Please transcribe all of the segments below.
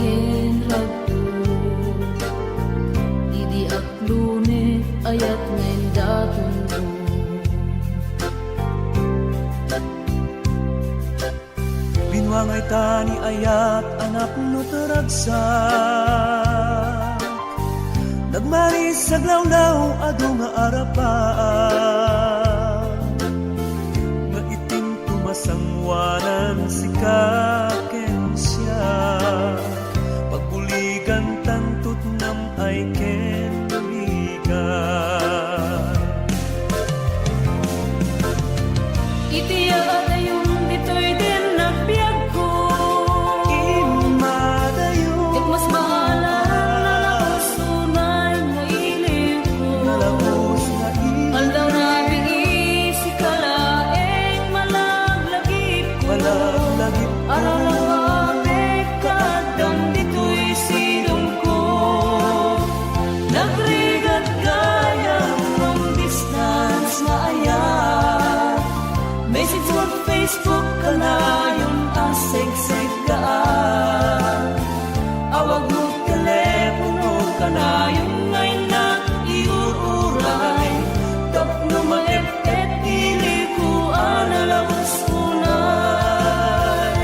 ken ragto. Idi aklune ayat ngayon daton mo. Binwangay tani ayat anak no taragsak, nagmaris sa glawlaw ado nga arapan, nga itim tumasangwanan si kaken siya, pagbuligan tantut nam ay ken buligan. Itiya adayon dito'y din nagbiag ko. Imadayon Ket mas maalam na lakusunay nga ilig ko. nalabos na Aldaw na bigi si kalaeng malaglagip ko. imalaglagip ko. Aralawabek kadam dito'y silong ko. Nagrigat gayang long distance na ayat. Message mo Facebook ka na yung aseg-seg ka. Awag mo telepono ka na yung ngayon na iuuray. Tapno maep-et ili ko analawas unay.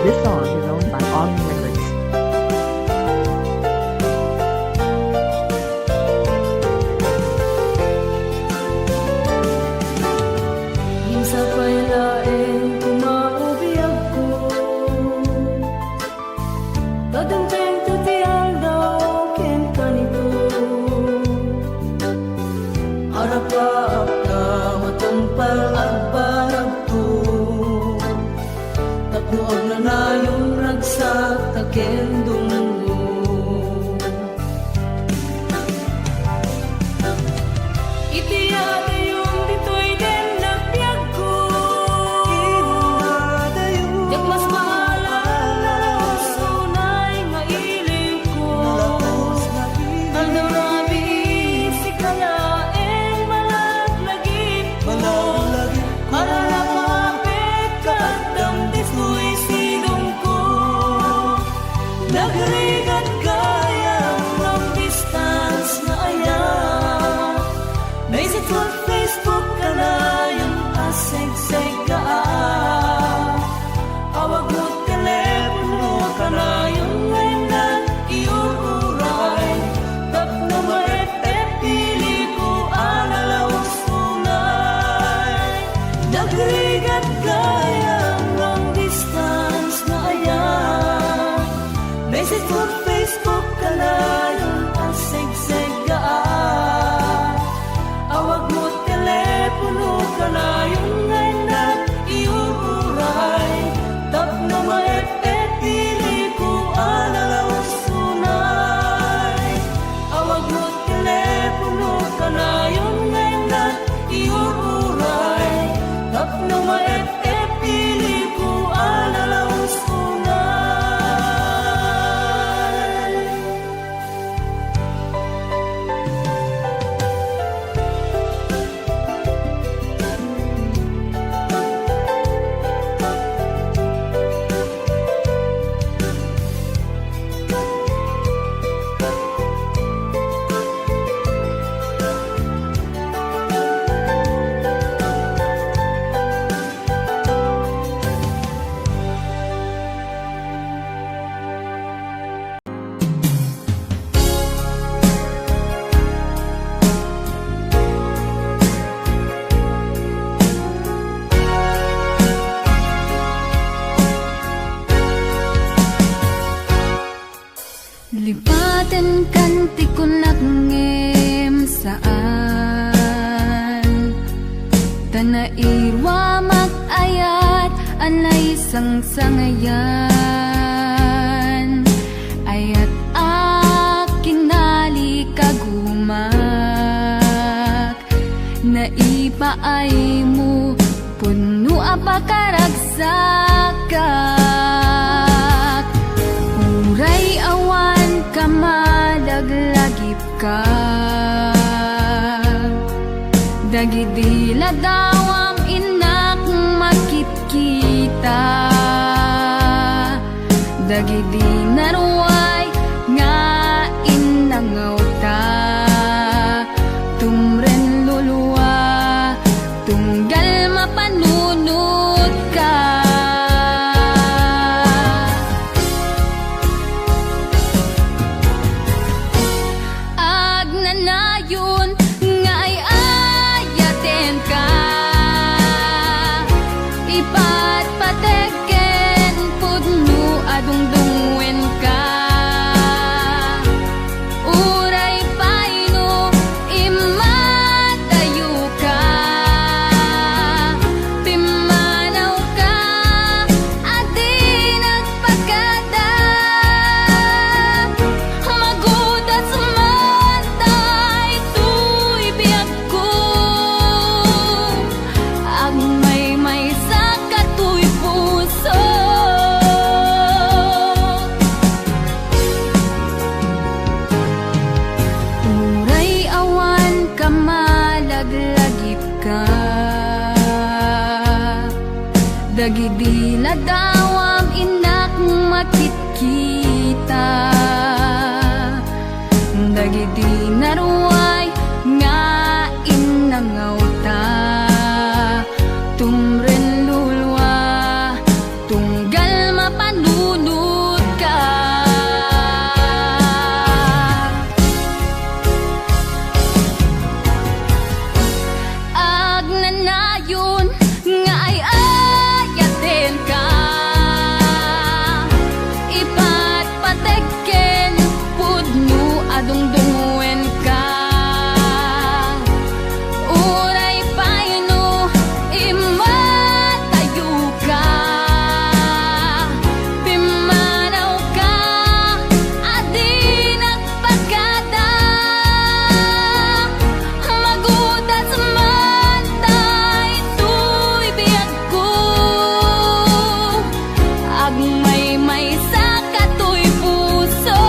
This song is owned by Omni Records. Minsan pa'y laeng kumaubiyag ko. Dadanteng tutiyang daw ken kanito. Harap-harap ka matampal at barag to. Tapnood na na yung ragsak taken dungo. Itiyada yung dito'y din nagbiag ko. Imadayon Yak mas maalam na lakusunay nga ilig ko. nalabos na Aldaw na bigi si kalaeng malaglagip ko. imalaglagip ko. Aralawabek kadam dito'y silong ko. Nagrigat gayang long distance na ayat. Message mo Facebook ka na yung aseg-seg ka. Awag mo telepono ka na yung ngayon na iuuray. Tapno maep-et pili ko analawas unay. Nagrigat gayang long distance na ayat. Message mo Facebook ka na yung aseg-seg ka. Awag mo telepono ka na yung ngayon na iuuray. Tapno maep-et pili ko analawas unay. Awag mo telepono ka na yung ngayon na iuuray. Tapno maep-et pili ko analawas unay. Lipaten kanti ko nagngem saan Tanairwa mag-ayat anay sang-sangayan Ayat aking nali kagumak Naipaay mo puno apakaragsakak uray awan ka madaglagip ka dagidila dawam inak makitkita dagidi naruay nga inangaw ta tumren luluwa tunggal mapanunod ka agnanayon nga ay ayaten ka ipatpateken pudno adungdungwen ka uray paino imatayo ka pimanaw ka adi nagpagada magudat sumantay tuy biyag ko agmay sa katuy puso uray awan ka malaglagip ka dagidila dawam inak makitkita dagidi naruay nga inangaw ta tumren lulwa tunggal mapanunod ka agnanayon nga ay ayaten ka ipatpateken pudno adungdungwen ka uray paino imatayo ka pimanaw ka adi nagpagada magudat sumantay tuy biyag ko agmay sa katuy puso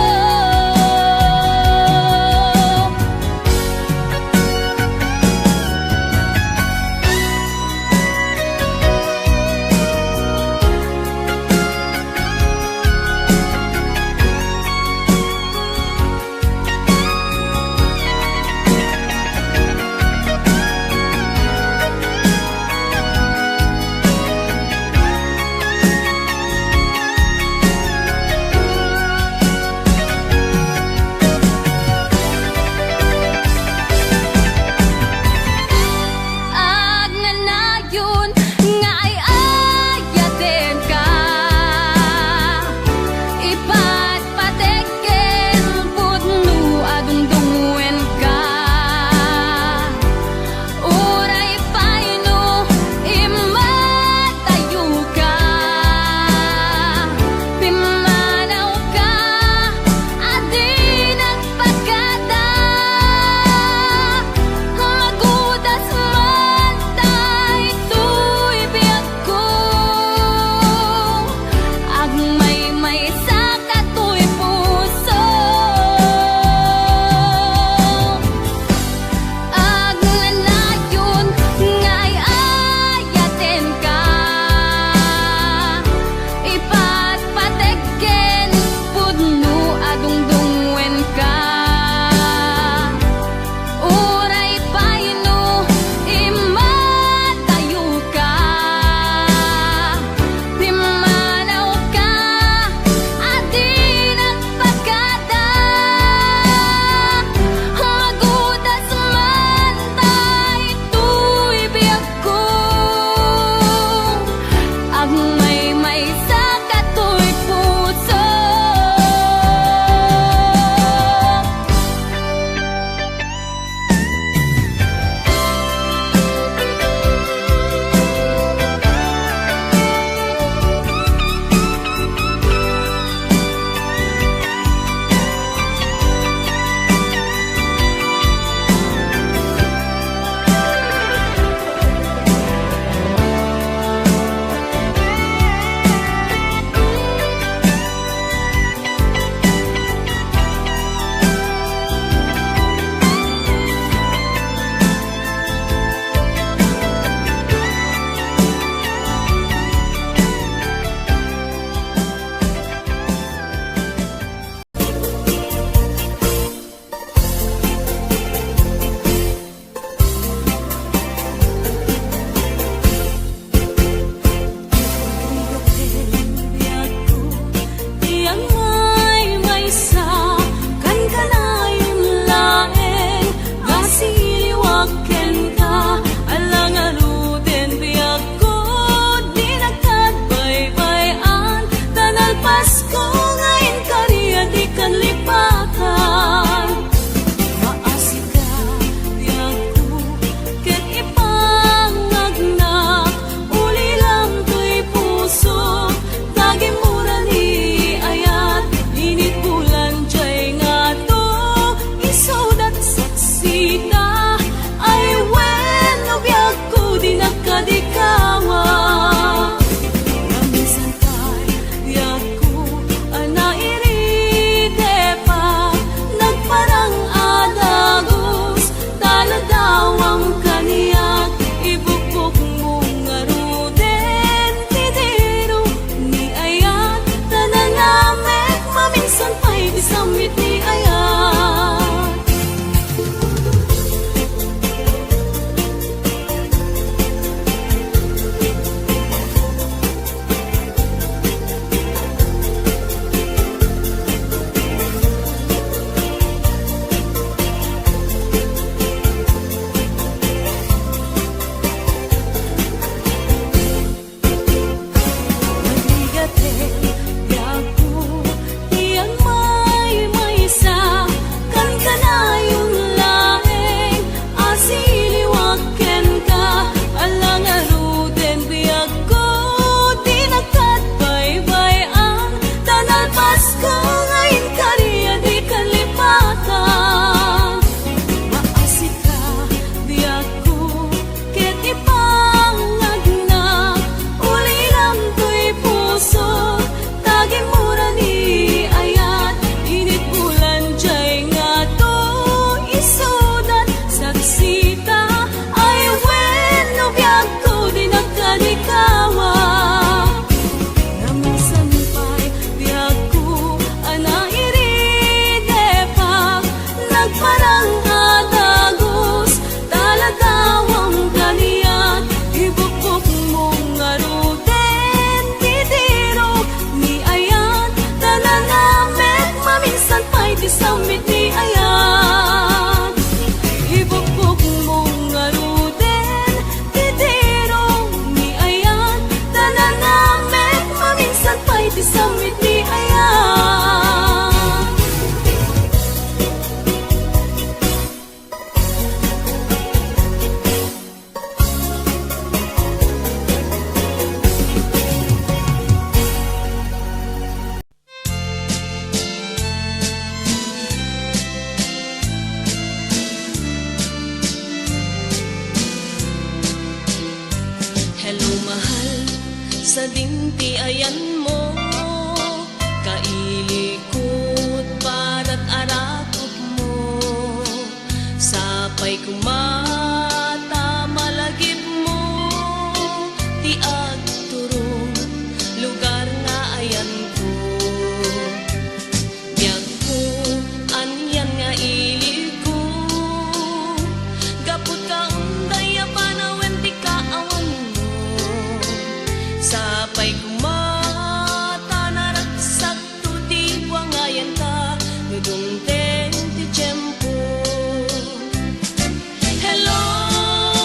sa dinti ayan mo, kailikot para't arakot mo, sapay kumata malagip mo, ti agturong lugar nga ayan ko. Biyag ko anyan nga ili ko, gapot ka unday panawen ti kaawan mo, sapay kumata naragsak to di wangayan ka, nudungteng ti tiyempo. Hello,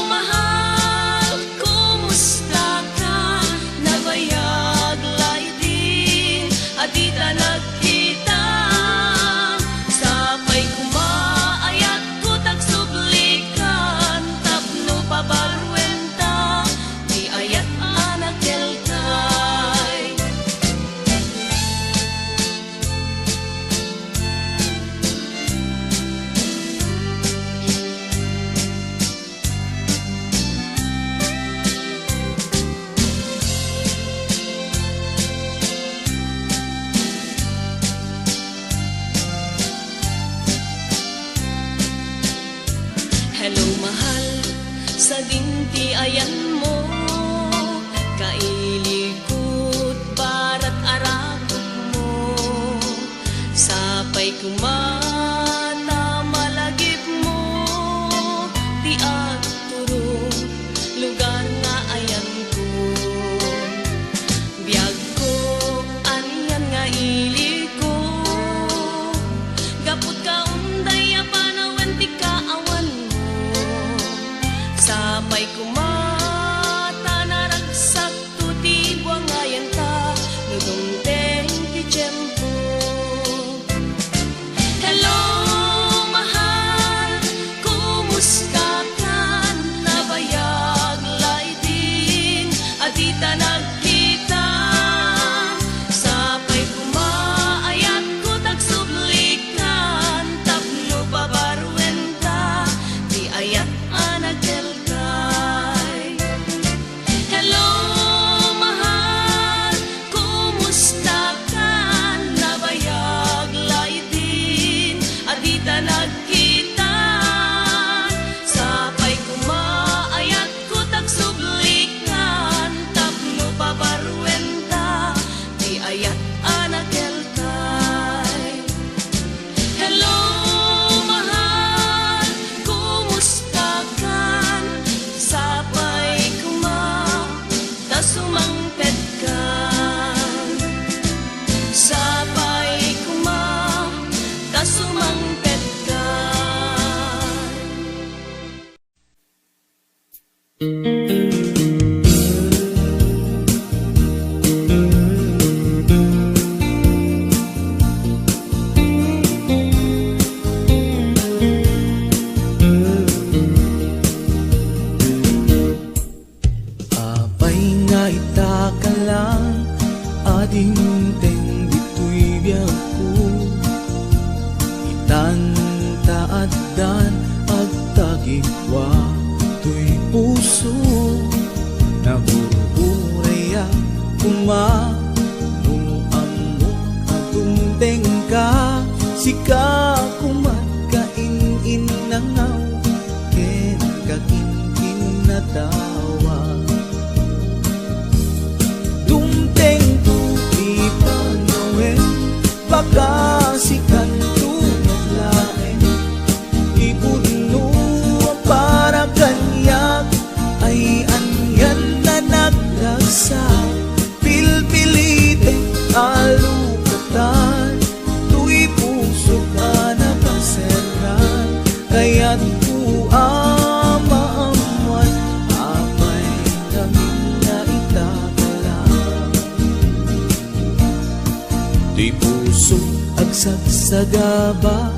mahal, kumusta ka? Nabayag laydin, adita nagkita. Sapay kumaayat ko tagsublikan, tapno pabarwenta, di ayat anak kelkay. Hello mahal, sa dinti ayan mo, kailikot para't arakot mo, sapay kumata malagip mo, ti agturong lugar nga ayan ko. Biyag ko anyan nga ili ko, gapot ka unday panawen ti kaawan mo, sapay kumata naragsak to di wangayan ka, nudungteng ti tiyempo. Hello, mahal, kumusta ka? Nabayag laydin, adita nagkita. Sapay kumaayat ko tagsublikan, tapno pabarwenta, di ayat anak kelkay. Hello, mahal, kumusta ka? Nabayag laydin, adita nagkita. Sapay kumaayat ko tagsublikan, tapno pabarwenta, di ayat anak kelkay. Hello, mahal, kumusta ka? Sapay kumata sumangpet ka, sapay kumata sumangpet ka. Apay nga itaka lang, ading teng dito'y biyag ko. Itantaaddan agtagikwa to'y puso, nabuburaya kumano amok atong tengka, sika kumatkain nangaw, ken kakin natawa. Dumteng tupi panawen, baka sikan tunat lain, ibudno para kanyak, ay anyan na naglagsak, pilpilite alukatan, tu'y puso ka na paseran, kaya't kuamaamuan, apay kami na itakalang. Di puso agsagsagaba,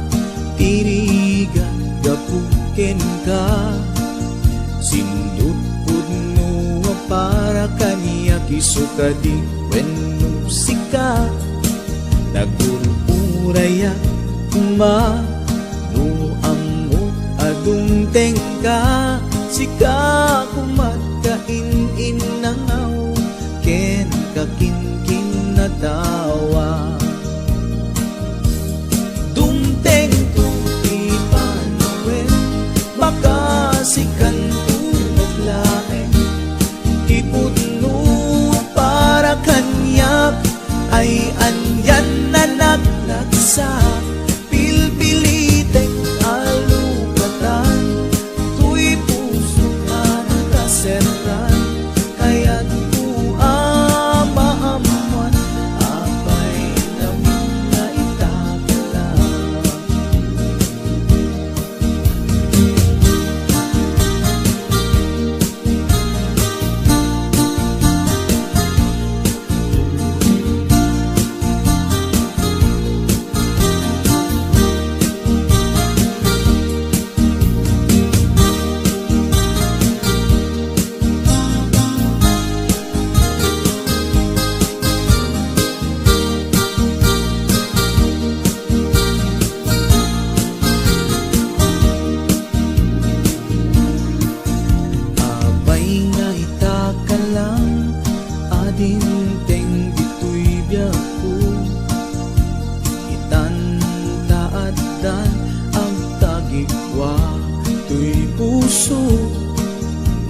tiriga gapuken ka, sindut pudno para kaniya kisukadi wenno sika, nagururaya kuma no amok adung tengka, sika kumatkain inangaw ken kakinkin na tawa. Dumteng tuti panawin, baka si kantunat laeng, ipudno para kanyak, ay anyan na naglagsak, pilpilitek alugatan, tuy puso ka nakasertan, kaya't maamuan, apay namin na itagalan. Adinteng dito'y biyaku, itantaadan ang tagikwa, to'y puso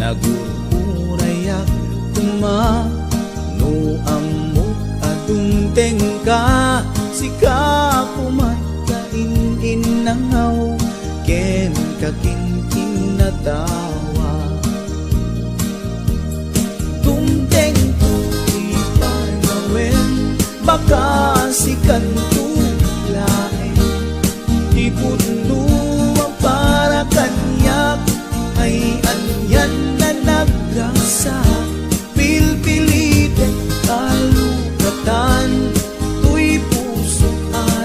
nagururayak kuma, no amok adungteng ka, sika kumat kain-inangaw, ken kakinkin na tawa. Dumteng baka si kantong laeng, ipudno ang para kanyak, ay anyan na nagragsak, pilpilitin kalugatan, tuy puso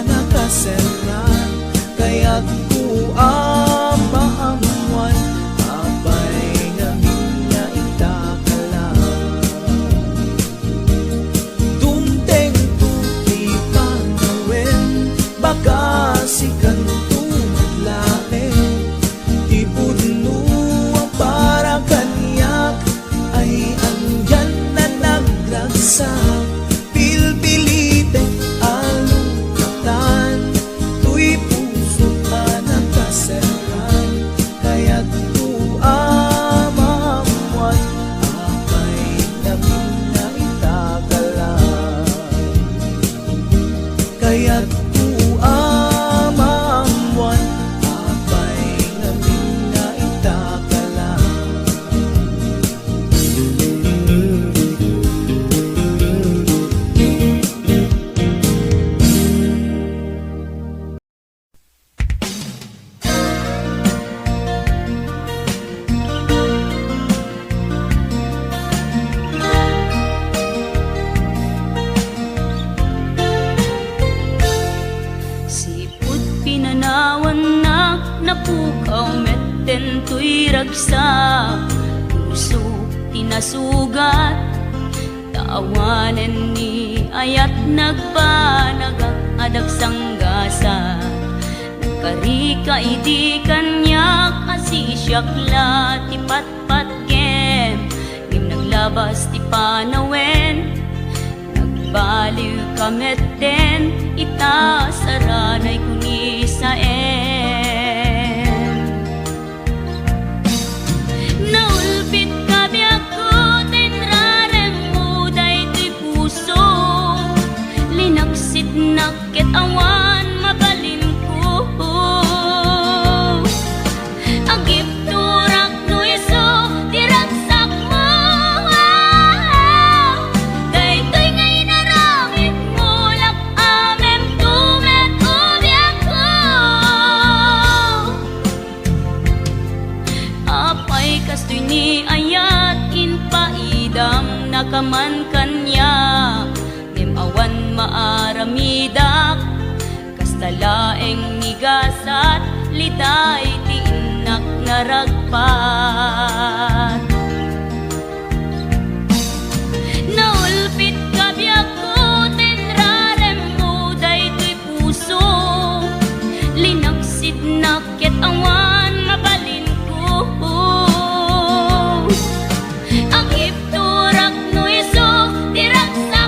nakaserran, kaya't maamuan, apay namin na itakalan. Baka si kantunat laeng, ipudno ang para kanyak, ay andyan na naglagsak, pilpilitin alugatan, tuy puso ka nakaserran, kaya't maamuan, apay namin na itagalan. Kaya't amamuan, apay namin na itagalan. Napukaw metten tuy ragsak, puso tinasugat, taawanen ni ayat nagpanagak adag sanggasa, nagkarika idi kanyak asisyakla ti patpat kem, ngim naglabas ti panawen, nagbaliw kametten ita saranay kuni sa naulpit kabiyak ko, tinrarem mo daytoy puso, linaksit nakit awan mabalin ko, agip turak no iso, diragsak mo, daytoy ngay naramit mo, lak amem tumet ubiyak ko, apay kastoy ni ayat inpaidam nakaman kanya, ngem awan maaramidak, kastalaeng nigasat, liday ti inak naragpat. Naulpit kabiyak ko, tinrarem mo daytoy puso, linaksid nakit awan mabalin ko, agip turak no iso, diragsak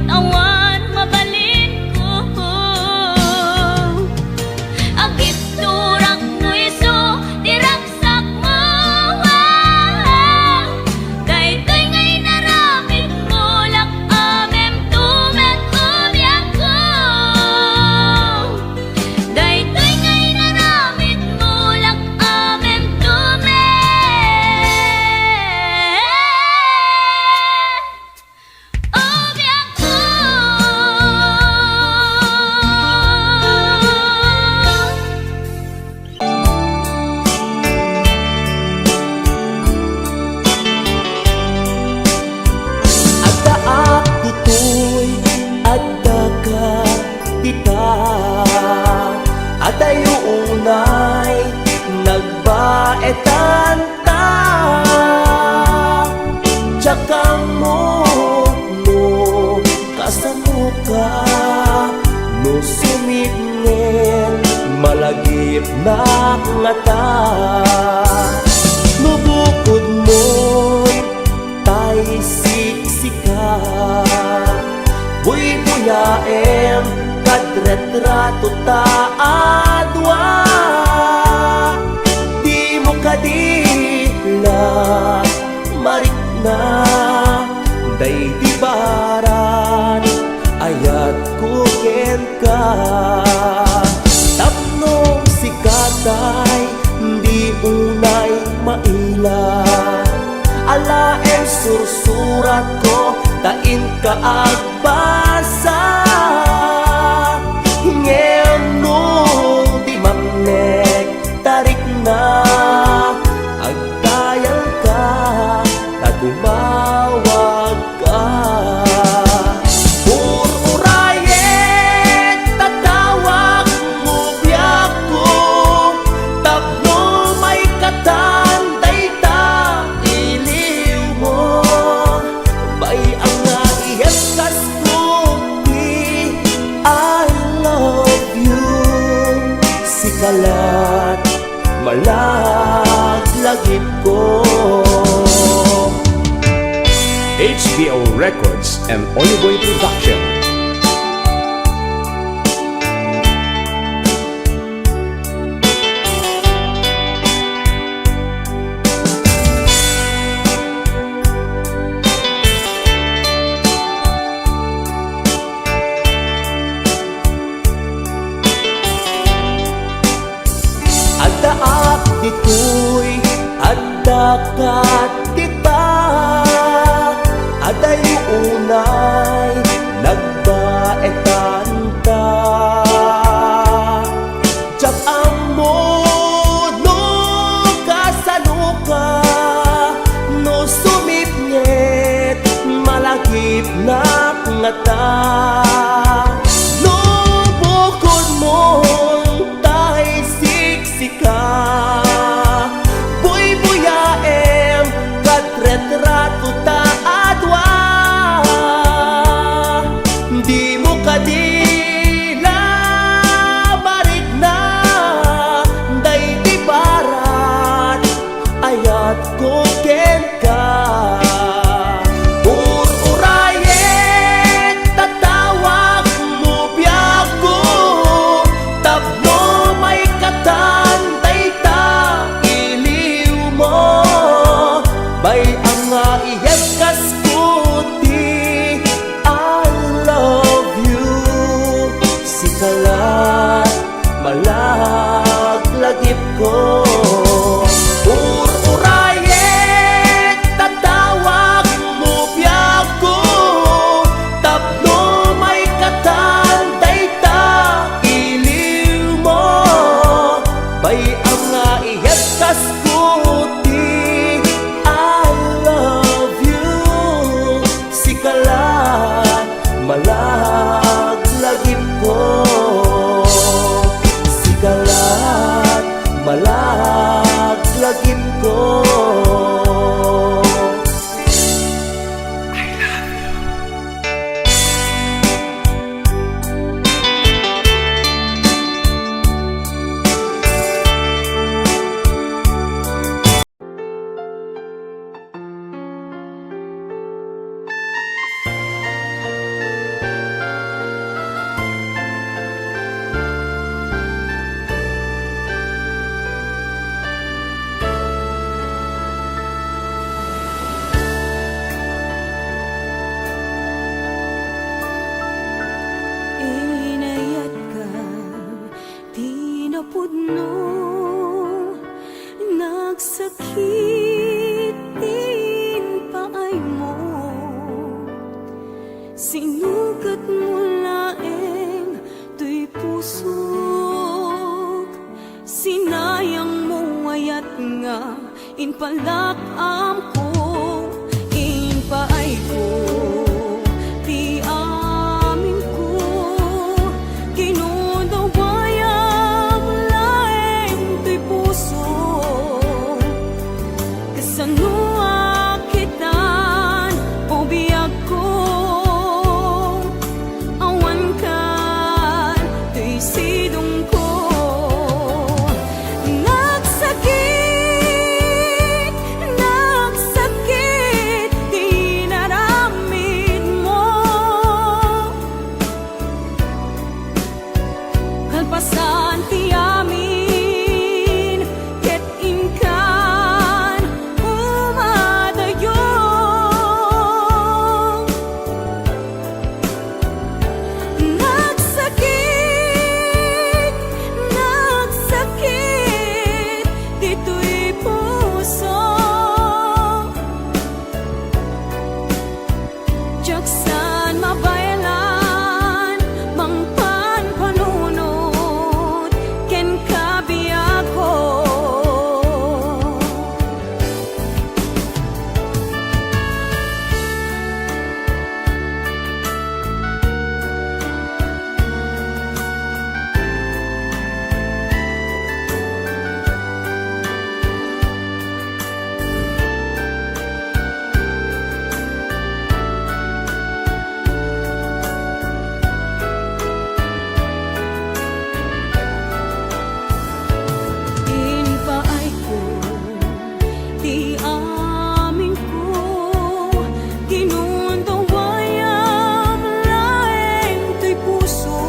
awan mabalin ko. Agip turak mo iso, diragsak mo. Daytoy ngay naramid mo, lak amem tumet umyak ko. Daytoy ngay naramid mo, lak amem tumet umyak ko. Adda ako to'y adda ka kita. Adda yung unay nagbaetan ta. Tsaka mo kasamo ka. No sumipngen malagip na ngata. Nubukod mo'y tay siksika. Buy-buyaem kadretrato ta adwa. Di mo kadila marik na day di baran ayat kuken ka. Tapno sikatay di unay maila. Alaem sursurat ko tain ka agbasa. Ngem no di mamnek tarik na agtayal ka na tumawag ka. Ururayet tatawag mo biyak ko. Tapno may katanday ta iliw mo. Bay ang nga iheskas ko I love you. Sikalat malaglagip ko. HBO Records and Oliboy Production. Adda ak dito'y adda kat kita. Adda yung unay inpalakam ko, inpaay ko, di amin ko, kinudawayang laeng to'y puso, kasanua kitan o biyag ko, awan kan to'y sidong ko. Nagsakit, di naramid mo, kalpasan ti amin, ket inkan umadayong. Nagsakit, dito'y puso, jaksan mabayalan, mangpan panunot, ken kabiyak ko. Inpaay ko, di amin ko, kinudawayang laeng to'y puso,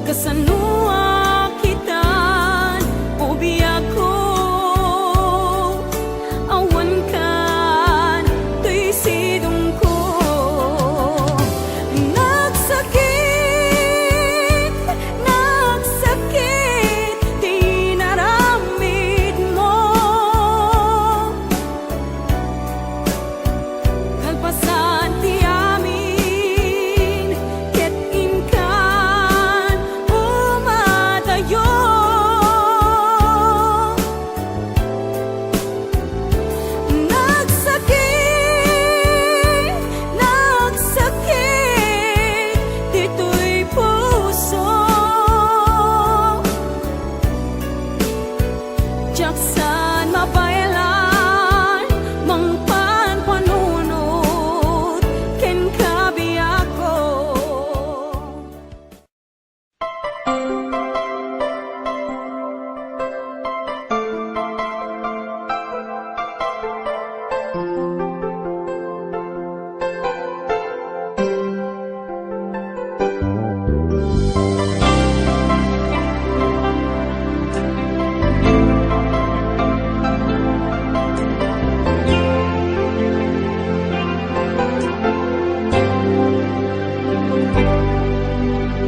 kasanua kitan o biyag ko, awan kan to'y sidong ko. Nagsakit, di naramid mo, kalpasan ti amin, ket inkan umadayong. Nagsakit, dito'y puso, jaksan mabayalan, mangpan panunot, ken kabiyak ko.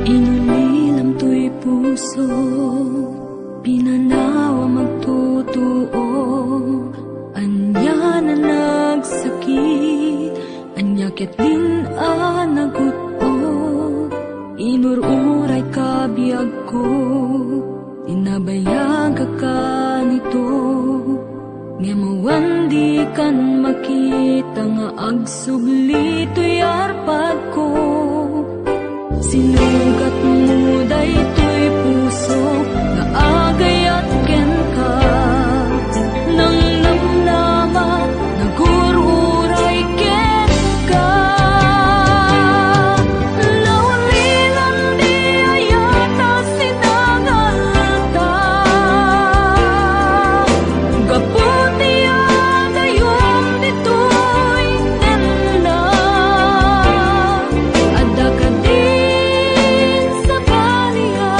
Inulilam to'y puso, pinanawa magtutuo, anya na nagsakit, anya ket din naguto, inururay kabiag ko, inabayag ka nito, ngemawan di kan makita nga agsubli to'y arpad ko. Sinugat mo daytoy puso nga agayat ken ka, nang namnama nagururay ken ka. Naulilan di ayata sinangalta, gaputi agayom ditoy tenda, adda ka din sa kaniya.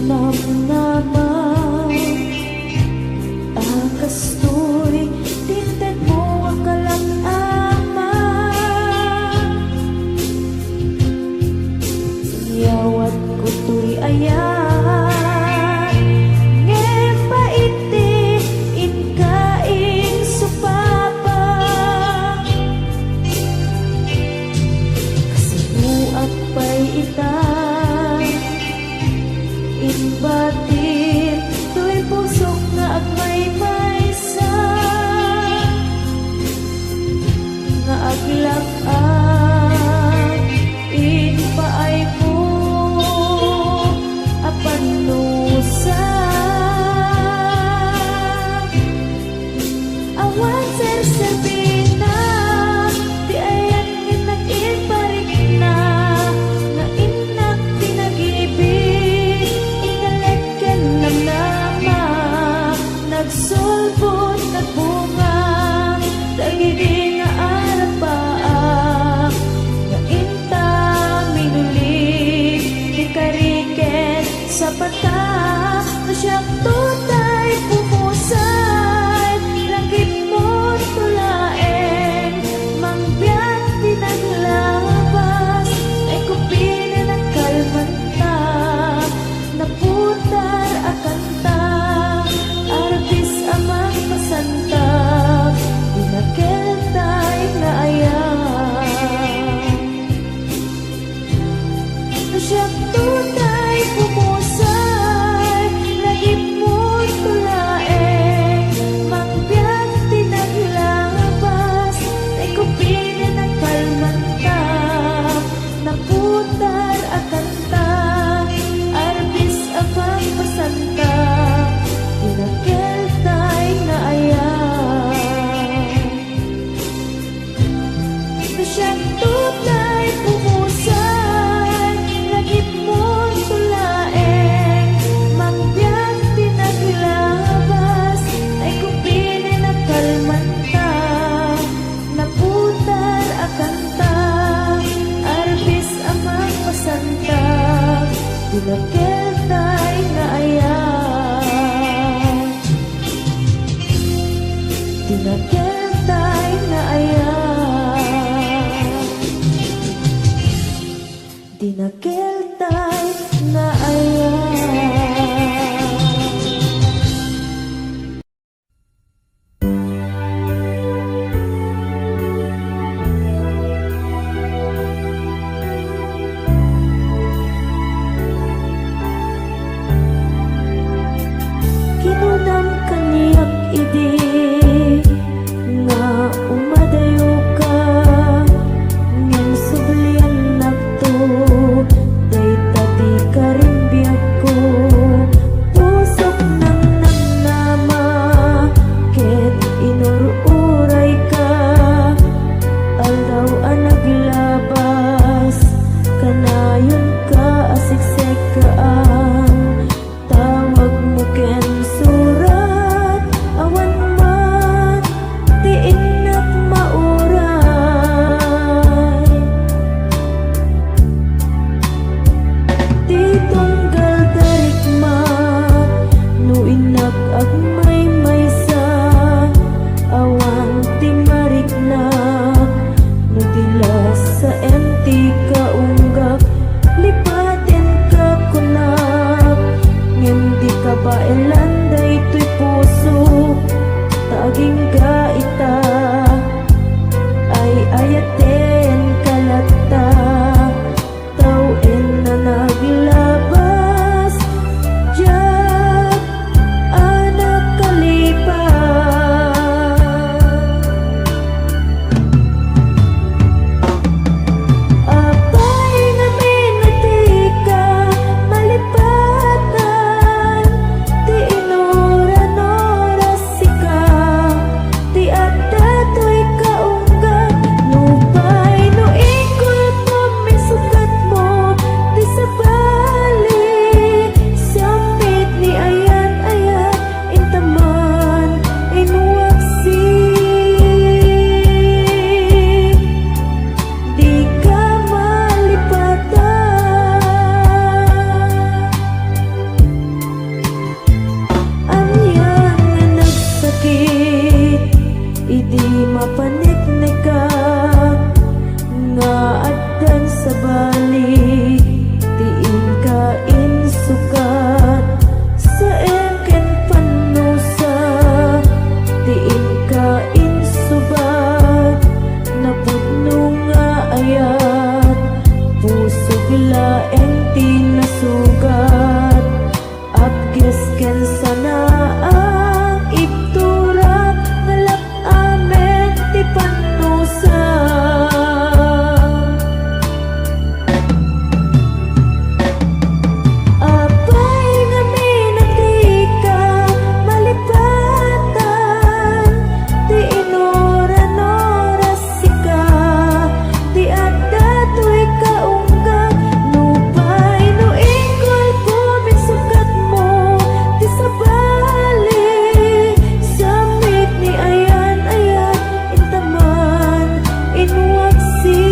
namnaman Akastoy, tintad mo ang kalamaman Yawat ko tuy ayan Ngepaiti, inkaing supapa Kasi buat pa'y itan Inbatin, tuy pusok na agmay maysa Nga aglak-ak, inpaay mo Apanusa Awan sersabina Di ayan inak-iparik na Nga inak pinag-ibig Ingalagyan ng nama Nagsulbot, nagbunga Dagidi nga arapaa Nga inta minulig Di kariket sa pata Na siyang tutay pumusay Langit mo tulaeng Mangbiyak pinaglabas Ay kupina ng kalmanta Naputar akanta Arbis amang pasantag Pinagkeltay na ayan Na siyang tutay pumusay Lagip mo tulaeng Mangbiyak pinaglabas Ay kupina ng kalmanta Naputar akanta Arbis amang pasanta mapaniknik ka nga addan sa balik tiin ka insukat sa eken panusa tiin ka insubat napudno nga ayat pusog laeng tinasugat abges ken sana ang iktura ngalap amen ti panusa apay nga minati ka malipatan ti inoran-oras sika ti adda to'y kaunggag nupay no ingol puminsukat mo ti sabali samit ni ayan-ayat intaman inwaksi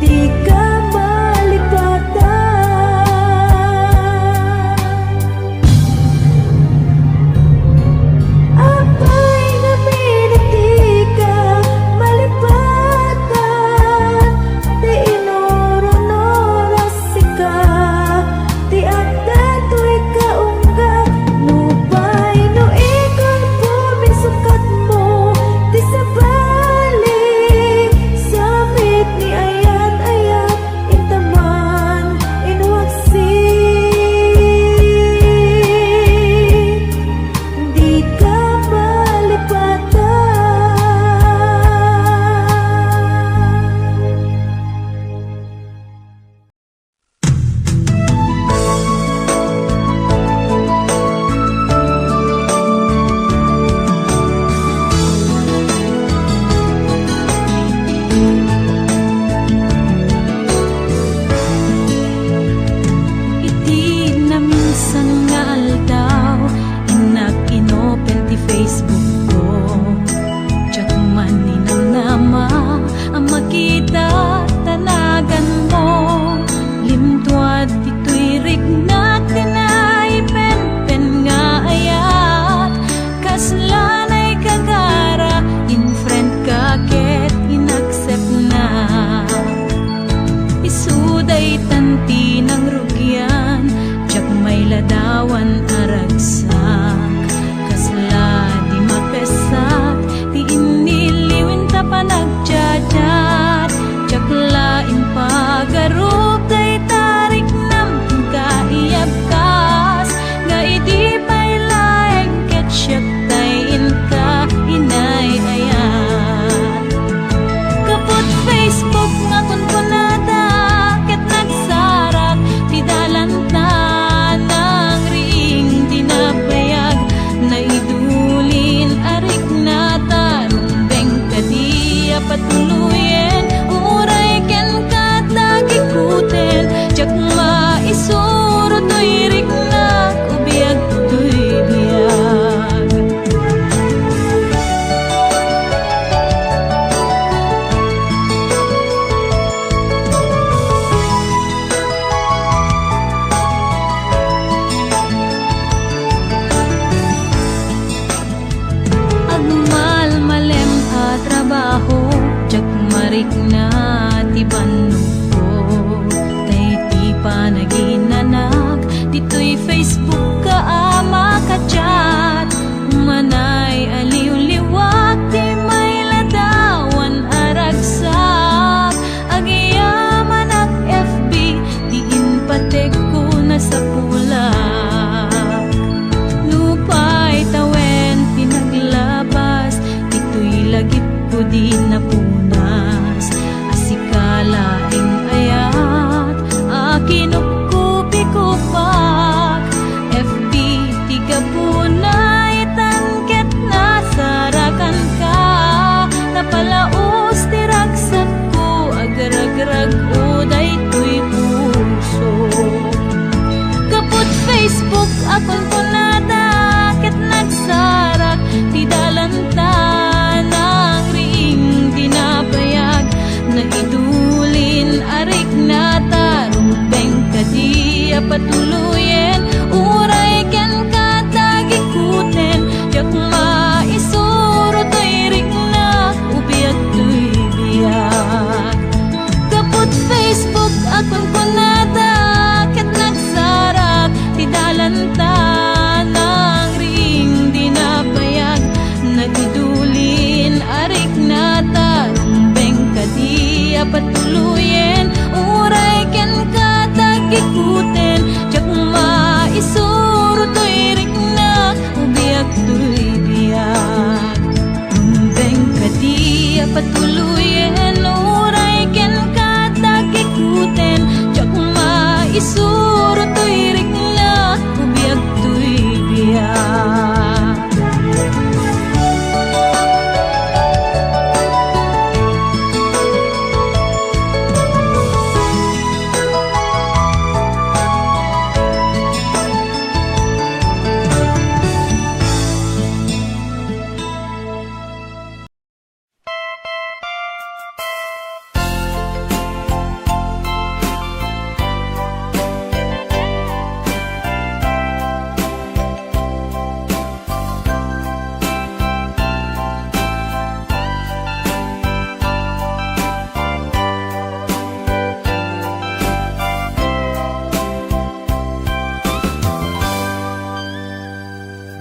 di ka malipatan apay nga minati ka malipatan ti inoron-oras sika ti adda to'y kaunggag nupay no ikon puminsukat mo ti sabali samit ni ayan-ayat intaman inwaksi di ka malipatan Iti na minsan nga aldaw inak inopen ti Facebook ko Tiyat man ninamnama ang makita tanagan mo limtuad ito'y rignak tinay pen nga ayat kaslanay kagara in friend ka ket inaccept na isuday tanti ng rugyan tiyak may ladawan aragsak kasla di mapesak ti iniliwin ta panagjajar tiyak lain pagarup day tarik nam kaiyabkas nga idi pay laeng ket siyak tayin ka inay ayat kaput Facebook nga kunkunada ket nagsarak ti dalantan ng ring dinapayag na idulin arik na tarumbeng kadi apatuluyen uray ken katagikuten tiyak maisuro to'y rignak ubiyag to'y biyag agmal malem a trabaho tiyak marik na ti bannuko tay ti panaginanak dito'y Facebook ka ama ka-chat manay aliw-liwak ti may ladawan aragsak agiyaman ak FB ti inpatek ko na sa pulak nupay tawen pinaglabas dito'y lagip ko di napunas asikalaing ayat akinupkupi-kupak FB tiga punay tangket na sarakan ka napalaos ti ragsak ko agragrag uday to'y puso kaput Facebook akon punada ket nagsarak ti dalantan ng ring dinapayag na idulin arik na tarumbeng kadi apatuluyen uray ken katagikuten tiyak gikuten jak maisuro to'y rik na ubiyak to'y biyak rumbeng kadi patuluyen uray ken kada gikuten jak maisuro to'y rik na ubiyak to'y biyak.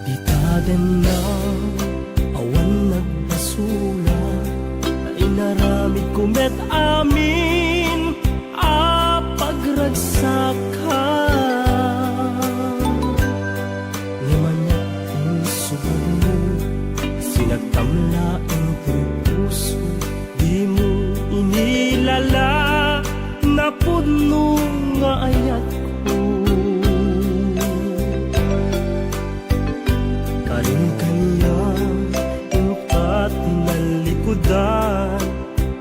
Ditaden na awan nagbasula na inaramid kumet amin a pagragsakan ngamanya insubad mo sinagtamla ang puso di mo inilala na puno nga ayat ko. Karin kanya ingkat tinalikudan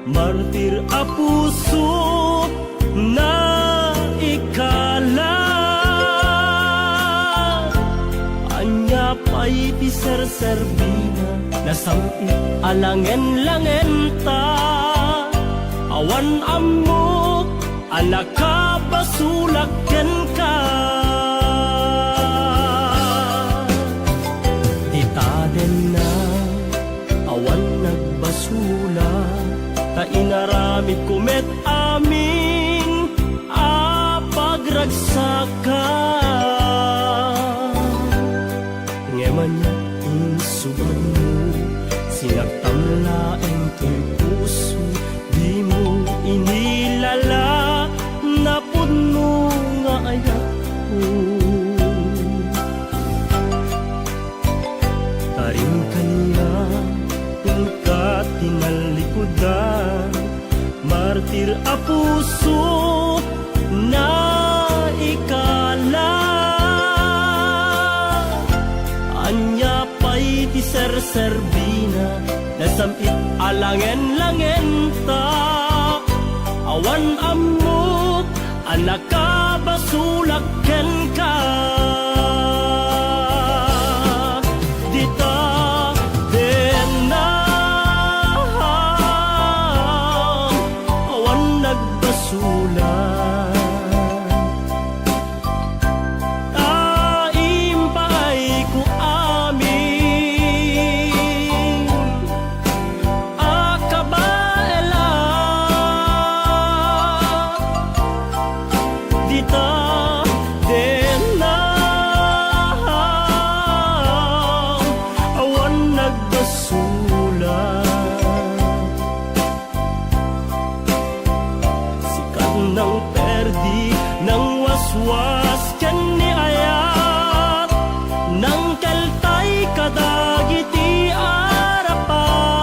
martir a puso na ikala anya pa'y ti serserbina nasamit alangen-langen ta awan amok anak ka basulak ka. Ditaden na awan nagbasula ta inaramid kumet amin a pagragsakan ngemanya insubad mo sinagtamlaeng to'y puso di mo inilala na puno nga ayat ko. Karin kanya ingkat tinalikudan martir a puso na ikala anya pa'y ti serserbina nasamit alangen-langen ta awan amok anak ka basulak ka. Dita den na awan nagbasulan taim pa'y ko amin akabaela dita den na awan nagbasulan sikat ng perdi ng waswas ken ni ayat ng keltay kadagiti arapaan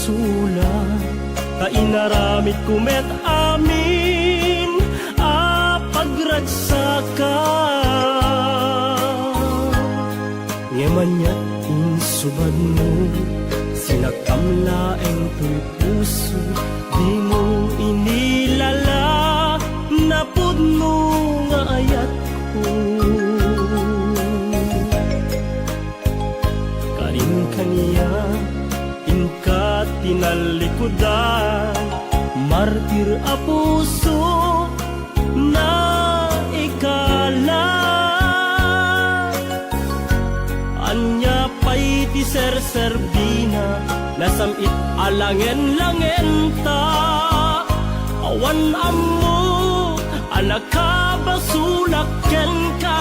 basula ta inaramid kumet amin a pagragsaka ngemanyat insubad mo sinakamlaeng puso di mo inilala napud mo nga ayat ko karin kaniya inka tinalikudan martir a puso na ikala anya pay ti serserbina nasamit alangen-langen ta awan ammo anak ka basulak ken ka